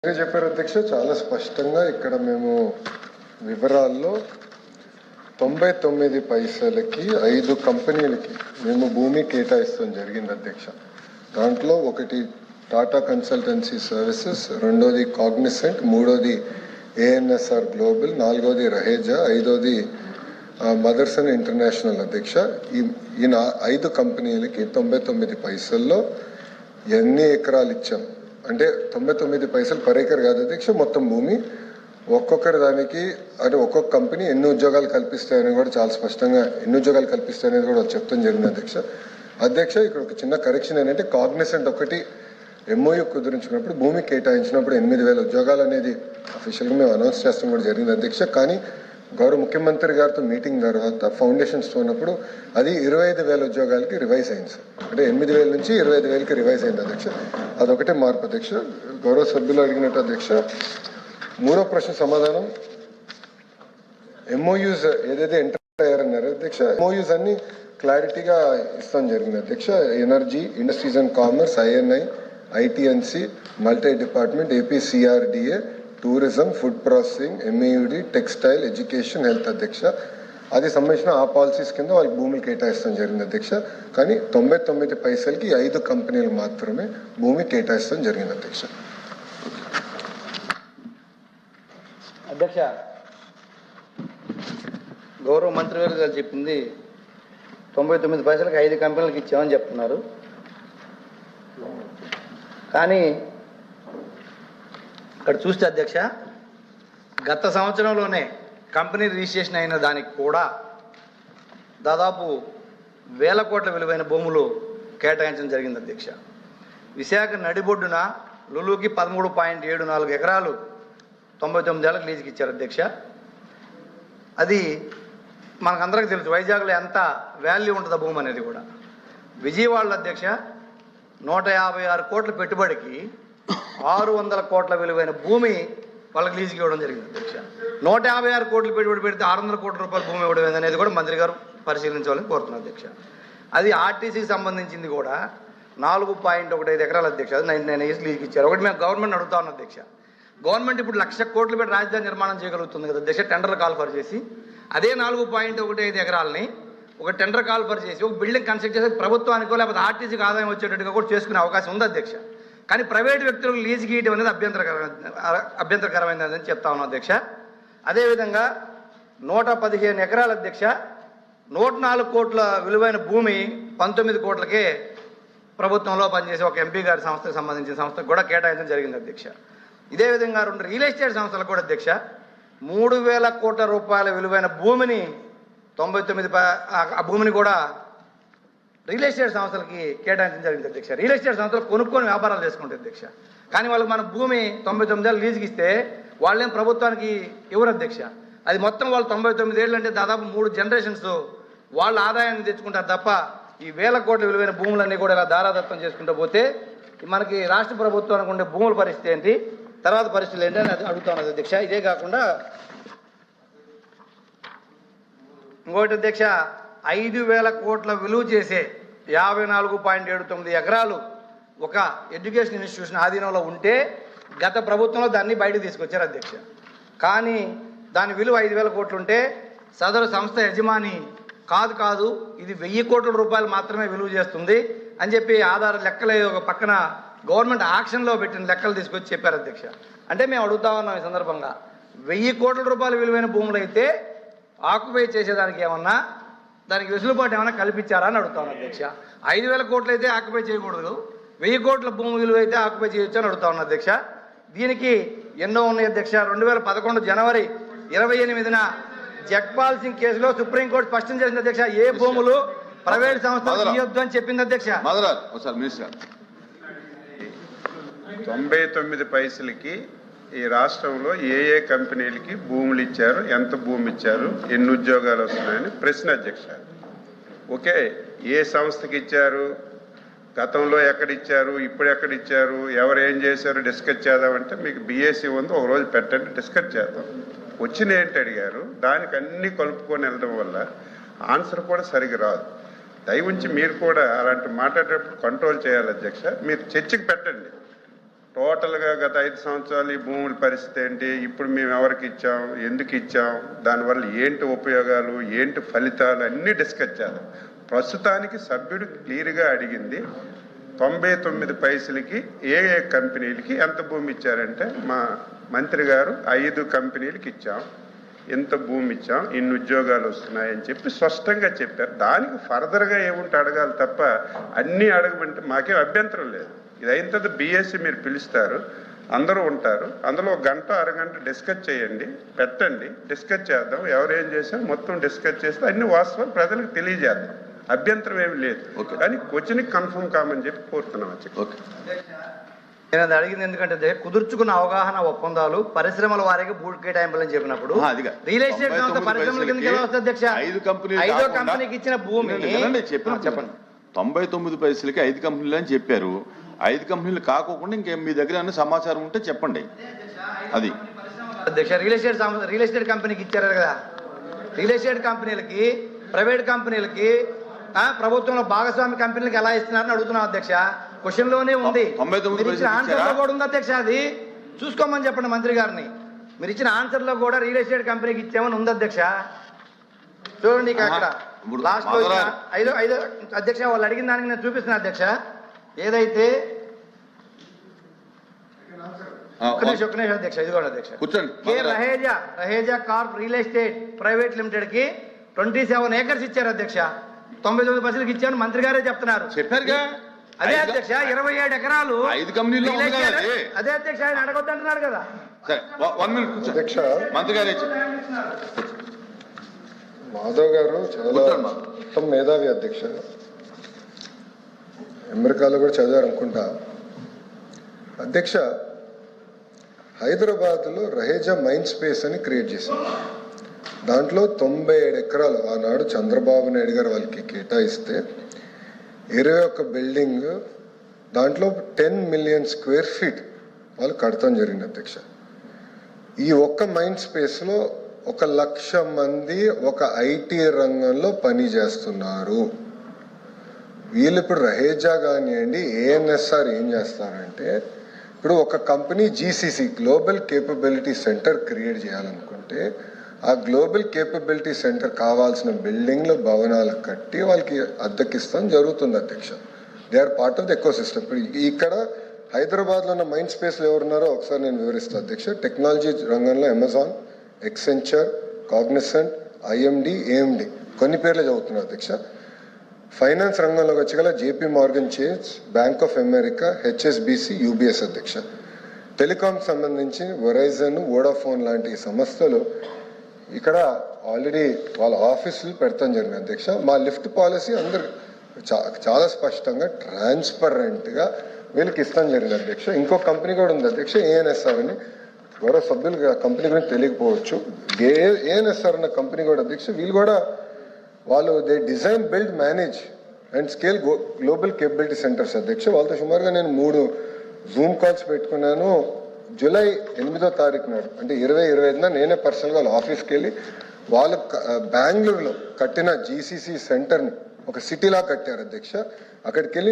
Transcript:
చెప్పారు అధ్యక్ష. చాలా స్పష్టంగా ఇక్కడ మేము వివరాల్లో 99 పైసలకి 5 కంపెనీలకి మేము భూమి కేటాయిస్తాం జరిగింది అధ్యక్ష. దాంట్లో ఒకటి టాటా కన్సల్టెన్సీ సర్వీసెస్, రెండోది కాగ్నిసెంట్, మూడోది ఏఎన్ఎస్ఆర్ గ్లోబల్, నాలుగోది రహేజా, ఐదోది మదర్సన్ ఇంటర్నేషనల్ అధ్యక్ష. ఈ 5 కంపెనీలకి 99 పైసల్లో ఎన్ని ఎకరాలు ఇచ్చాం అంటే 99 పైసలు పర్ ఏకర్ కాదు అధ్యక్ష, మొత్తం భూమి. ఒక్కొక్కరి దానికి అంటే ఒక్కొక్క కంపెనీ ఎన్ని ఉద్యోగాలు కల్పిస్తాయని కూడా చాలా స్పష్టంగా ఎన్ని ఉద్యోగాలు కల్పిస్తాయనేది కూడా చెప్తాం జరిగింది అధ్యక్ష. ఇక్కడ ఒక చిన్న కరెక్షన్ ఏంటంటే కాగ్నిసెంట్ ఒకటి ఎంఓయూ కుదిరించుకున్నప్పుడు భూమి కేటాయించినప్పుడు 8,000 ఉద్యోగాలు అనేది అఫీషియల్గా మేము అనౌన్స్ చేస్తాం కూడా జరిగింది అధ్యక్ష. కానీ గౌరవ ముఖ్యమంత్రి గారితో మీటింగ్ తర్వాత ఫౌండేషన్స్ ఉన్నప్పుడు అది 25,000 ఉద్యోగాలకి రివైజ్ అయింది సార్. అంటే 8,000 నుంచి 25,000కి రివైజ్ అయింది అధ్యక్ష. అదొకటే మార్పు అధ్యక్ష. గౌరవ సభ్యులు అడిగినట్టు అధ్యక్ష, మూడో ప్రశ్న సమాధానం ఎంఓయూస్ ఏదైతే ఎంటర్ అయ్యారన్నారు అధ్యక్ష, ఎంఓయూస్ అన్ని క్లారిటీగా ఇస్తాం జరిగింది అధ్యక్ష. Energy, industries and commerce, INI, ITNC, multi department, APCRDA, tourism, food processing, MAUD, textile, education, health అధ్యక్ష. అది సంబంధించిన ఆ పాలసీస్ కింద వాళ్ళకి భూములు కేటాయిస్తాం జరిగింది అధ్యక్ష. కానీ 99 పైసలకి 5 కంపెనీలు మాత్రమే భూమి కేటాయిస్తాం జరిగింది అధ్యక్ష. అధ్యక్ష, గౌరవ మంత్రి గారు చెప్పింది 99 పైసలకి 5 కంపెనీలకు ఇచ్చామని చెప్తున్నారు. కానీ ఇక్కడ చూస్తే అధ్యక్ష, గత సంవత్సరంలోనే కంపెనీ రిజిస్ట్రేషన్ అయిన దానికి కూడా దాదాపు 1,000 కోట్ల విలువైన భూములు కేటాయించడం జరిగింది అధ్యక్ష. విశాఖ నడిబొడ్డున లులుకి 13.74 ఎకరాలు 99 ఏళ్ళకి లీజుకి ఇచ్చారు అధ్యక్ష. అది మనకందరికీ తెలుసు వైజాగ్లో ఎంత వాల్యూ ఉంటుందో భూమి అనేది కూడా. విజయవాడలో అధ్యక్ష 156 కోట్ల పెట్టుబడికి 600 కోట్ల విలువైన భూమి వాళ్ళకి లీజుకి ఇవ్వడం జరిగింది అధ్యక్ష. 156 కోట్లు పెట్టుబడి పెడితే 600 కోట్ల రూపాయల భూమి ఇవ్వడం అనేది కూడా మంత్రి గారు పరిశీలించాలని కోరుతున్నారు అధ్యక్ష. అది ఆర్టీసీకి సంబంధించింది కూడా 4.15 ఎకరాలు అధ్యక్ష. అది 99 ఇయర్స్ లీజుకి ఇచ్చారు. ఒకటి మేము గవర్నమెంట్ అడుగుతా ఉన్నాం అధ్యక్ష. గవర్నమెంట్ ఇప్పుడు 1,00,000 కోట్లు పెట్టి రాజధాని నిర్మాణం చేయగలుగుతుంది కదా అధ్యక్ష, టెండర్ కాల్ఫర్ చేసి. అదే 4.15 ఎకరాలని ఒక టెండర్ కాల్ఫర్ చేసి ఒక బిల్డింగ్ కన్స్ట్రక్ట్ చేసి ప్రభుత్వానికో లేకపోతే ఆర్టీసీకి ఆదాయం వచ్చేటట్టుగా కూడా చేసుకునే అవకాశం ఉంది అధ్యక్ష. కానీ ప్రైవేటు వ్యక్తులకు లీజు గీయడం అనేది అభ్యంతరకరమైనదని చెప్తా ఉన్నాం అధ్యక్ష. అదేవిధంగా 115 ఎకరాల అధ్యక్ష, 104 కోట్ల విలువైన భూమి 19 కోట్లకే ప్రభుత్వంలో పనిచేసే ఒక ఎంపీ గారి సంస్థకు సంబంధించిన సంస్థకు కూడా కేటాయించడం జరిగింది అధ్యక్ష. ఇదే విధంగా 2 రియల్ ఎస్టేట్ సంస్థలకు కూడా అధ్యక్ష 3,000 కోట్ల రూపాయల విలువైన భూమిని 99 ఆ భూమిని కూడా రియల్ ఎస్టేట్ సంస్థలకి కేటాయించడం జరిగింది అధ్యక్ష. రియల్ ఎస్టేట్ సంస్థలు కొనుక్కొని వ్యాపారాలు చేసుకుంటాయి అధ్యక్ష. కానీ వాళ్ళకి మన భూమి 99 ఏళ్ళు లీజుకి ఇస్తే వాళ్ళేం ప్రభుత్వానికి ఇవ్వరు అధ్యక్ష. అది మొత్తం వాళ్ళు 99 ఏళ్ళు అంటే దాదాపు 3 జనరేషన్స్ వాళ్ళ ఆదాయాన్ని తెచ్చుకుంటారు తప్ప ఈ 1,000 కోట్ల విలువైన భూములన్నీ కూడా ఇలా దారాదత్తం చేసుకుంటూ పోతే మనకి రాష్ట్ర ప్రభుత్వానికి ఉండే భూముల పరిస్థితి ఏంటి, తర్వాత పరిస్థితులు ఏంటి అని అడుగుతా ఉన్నది అధ్యక్ష. ఇదే కాకుండా ఇంకోటి అధ్యక్ష, 5,000 కోట్ల విలువ చేసే 54.79 ఎకరాలు ఒక ఎడ్యుకేషన్ ఇన్స్టిట్యూషన్ ఆధీనంలో ఉంటే గత ప్రభుత్వంలో దాన్ని బయటకు తీసుకొచ్చారు అధ్యక్ష. కానీ దాని విలువ 5,000 కోట్లు ఉంటే సదరు సంస్థ యజమాని కాదు ఇది 1,000 కోట్ల రూపాయలు మాత్రమే విలువ చేస్తుంది అని చెప్పి ఆధార లెక్కలు ఒక పక్కన గవర్నమెంట్ ఆక్షన్లో పెట్టిన లెక్కలు తీసుకొచ్చి చెప్పారు అధ్యక్ష. అంటే మేము అడుగుతా ఉన్నాం ఈ సందర్భంగా, 1,000 కోట్ల రూపాయల విలువైన భూములు అయితే ఆక్యుపై చేసేదానికి ఏమన్నా దానికి వెసులుబాటు ఏమైనా కల్పించారా అని అడుగుతాను అధ్యక్ష. 5,000 కోట్లు అయితే ఆక్యుపై చేయకూడదు, 1,000 కోట్ల భూమి విలువ అయితే ఆక్యుపై చేయొచ్చు అని అడుగుతా ఉన్నా అధ్యక్ష. దీనికి ఎన్నో ఉన్నాయి అధ్యక్ష. 2011 జనవరి 28న జగ్పాల్ సింగ్ కేసులో సుప్రీంకోర్టు స్పష్టం చేసింది అధ్యక్ష, ఏ భూములు ప్రైవేట్ సంస్థలు ఇవ్వద్దు అని చెప్పింది అధ్యక్ష. 99 పైసలకి ఈ రాష్ట్రంలో ఏ కంపెనీలకి భూములు ఇచ్చారు, ఎంత భూమి ఇచ్చారు, ఎన్ని ఉద్యోగాలు వస్తున్నాయని ప్రశ్న అధ్యక్ష. ఓకే, ఏ సంస్థకి ఇచ్చారు, గతంలో ఎక్కడిచ్చారు, ఇప్పుడు ఎక్కడిచ్చారు, ఎవరు ఏం చేశారు డిస్కస్ చేద్దామంటే మీకు బీఏసీ ఉంది, ఒకరోజు పెట్టండి డిస్కస్ చేద్దాం. వచ్చిన ఏంటి అడిగారు, దానికి అన్నీ కలుపుకొని వెళ్ళడం వల్ల ఆన్సర్ కూడా సరిగ్గా రాదు. దయ ఉంచి మీరు కూడా అలాంటి మాట్లాడేటప్పుడు కంట్రోల్ చేయాలి అధ్యక్ష. మీరు చర్చకి పెట్టండి, టోటల్గా గత 5 సంవత్సరాలు ఈ భూముల పరిస్థితి ఏంటి, ఇప్పుడు మేము ఎవరికి ఇచ్చాం, ఎందుకు ఇచ్చాం, దానివల్ల ఏంటి ఉపయోగాలు, ఏంటి ఫలితాలు అన్నీ డిస్కస్ చేద్దాం. ప్రస్తుతానికి సభ్యుడు క్లియర్గా అడిగింది 99 పైసలకి ఏ కంపెనీలకి ఎంత భూమి ఇచ్చారంటే మా మంత్రి గారు 5 కంపెనీలకి ఇచ్చాం, ఎంత భూమి ఇచ్చాం, ఇన్ని ఉద్యోగాలు వస్తున్నాయని చెప్పి స్పష్టంగా చెప్పారు. దానికి ఫర్దర్గా ఏముంటే అడగాలి తప్ప అన్నీ అడగమంటే మాకేం అభ్యంతరం లేదు. ఇది అయిన తర్వాత బీఎస్సీ మీరు పిలుస్తారు, అందరూ ఉంటారు, అందులో 1 గంట అరగంట డిస్కస్ చేయండి, పెట్టండి, డిస్కస్ చేద్దాం. ఎవరేం చేసాం మొత్తం డిస్కస్ చేస్తే అన్ని వాస్తవాలు ప్రజలకు తెలియజేద్దాం. అభ్యంతరం ఏమి లేదు. కానీ క్వశ్చన్ కన్ఫర్మ్ కామని చెప్పి కోరుతున్నాం. నేను అది అడిగింది ఎందుకంటే కుదుర్చుకున్న అవగాహన ఒప్పందాలు పరిశ్రమల వారికి భూ కేటాయింపులని చెప్పినప్పుడు రియల్ ఎస్టేట్ సంస్థ పరిశ్రమల కిందకి ఎలా వస్తుంది అధ్యక్ష? 5వ కంపెనీకి ఇచ్చిన భూమి చెప్పండి. 99 పైసలకి 5 కంపెనీలు అని చెప్పారు. 5 కంపెనీలు కాకోకుండా ఇంకేం మీ దగ్గర అన్న సమాచారం ఉంటే చెప్పండి. అది అధ్యక్ష రియల్ ఎస్టేట్ కంపెనీకి ఇచ్చారు కదా. రియల్ ఎస్టేట్ కంపెనీలకి ప్రైవేట్ కంపెనీలకి ప్రభుత్వంలో భాగస్వామి కంపెనీలకు ఎలా ఇస్తున్నారని అడుగుతున్నాం అధ్యక్ష. క్వశ్చన్ లోనే ఉంది. మీరు ఇచ్చిన ఆన్సర్ లో కూడా ఉంది అధ్యక్ష. అది చూసుకోమని చెప్పండి మంత్రి గారిని. మీరు ఇచ్చిన ఆన్సర్ లో కూడా రియల్ ఎస్టేట్ కంపెనీకి ఇచ్చామని ఉంది అధ్యక్ష. చూడండి అక్కడ లాస్ట్ లో 5 అధ్యక్ష వాళ్ళు అడిగిన దానికి నేను చూపిస్తున్నా అధ్యక్ష. ఏదైతే ఒక్క నిమిషం అధ్యక్ష, ఇదిగోండి అధ్యక్ష. K Raheja Corp real estate private limited కి 27 acres ఇచ్చారు అధ్యక్ష. 99 పైసలకి ఇచ్చాను మంత్రి గారే చెప్తున్నారు. చెప్పారుగా. అదే అధ్యక్ష 27 ఎకరాలు 5 కంపెనీలు. అదే అధ్యక్ష ఆయన అడగొద్దు అంటున్నారు కదా. అధ్యక్ష మంత్రి గారే మాధవ్ గారు చాలా ఉత్తమ మేధావి అధ్యక్ష. అమెరికాలో కూడా చదివారు అనుకుంటా. అధ్యక్ష, హైదరాబాద్లో రహేజా మైండ్ స్పేస్ అని క్రియేట్ చేశారు. దాంట్లో 97 ఎకరాలు ఆనాడు చంద్రబాబు నాయుడు గారు వాళ్ళకి కేటాయిస్తే 21 బిల్డింగ్, దాంట్లో 10 million square feet వాళ్ళు కడతాం జరిగింది అధ్యక్ష. ఈ ఒక్క మైండ్ స్పేస్లో 1,00,000 మంది ఒక ఐటీ రంగంలో పని చేస్తున్నారు. వీళ్ళు ఇప్పుడు రహేజా కానివ్వండి, ఏఎన్ఎస్ఆర్ ఏం చేస్తారంటే, ఇప్పుడు ఒక company GCC global capability centre create చేయాలనుకుంటే ఆ గ్లోబల్ కేపబిలిటీ సెంటర్ కావాల్సిన బిల్డింగ్లు భవనాలు కట్టి వాళ్ళకి అద్దెకిస్తాం జరుగుతుంది అధ్యక్ష. They are part of the ecosystem. ఇప్పుడు ఇక్కడ హైదరాబాద్లో ఉన్న మైండ్ స్పేస్లో ఎవరున్నారో ఒకసారి నేను వివరిస్తాను అధ్యక్ష. టెక్నాలజీ రంగంలో Amazon, Accenture, Cognizant, IMD, AMD కొన్ని పేర్లు చదువుతున్నారు అధ్యక్ష. ఫైనాన్స్ రంగంలోకి వచ్చి గల JP Morgan Chase, Bank of America, HSBC, UBS అధ్యక్ష. టెలికాం సంబంధించి వెరైజన్, వోడాఫోన్ లాంటి సంస్థలు ఇక్కడ ఆల్రెడీ వాళ్ళ ఆఫీసులు పెడతాం జరిగింది అధ్యక్ష. మా లిఫ్ట్ పాలసీ అందరు చాలా స్పష్టంగా ట్రాన్స్పరెంట్గా వీళ్ళకి ఇస్తాం జరిగింది అధ్యక్ష. ఇంకో కంపెనీ కూడా ఉంది అధ్యక్ష, ఏఎన్ఎస్ఆర్ అని. ఎవరో సభ్యులు కంపెనీ గురించి తెలియకపోవచ్చు. ఏఎన్ఎస్ఆర్ అన్న కంపెనీ కూడా అధ్యక్ష, వీళ్ళు కూడా వాళ్ళు they design, build, manage and scale global capability centres అధ్యక్ష. వాళ్ళతో సుమారుగా నేను 3 జూమ్ కాల్స్ పెట్టుకున్నాను. జూలై 8వ తారీఖు నాడు, అంటే 2025న నేనే పర్సనల్గా వాళ్ళ ఆఫీస్కి వెళ్ళి వాళ్ళు బెంగళూరులో కట్టిన జీసీసీ సెంటర్ని ఒక సిటీలా కట్టారు అధ్యక్ష. అక్కడికి వెళ్ళి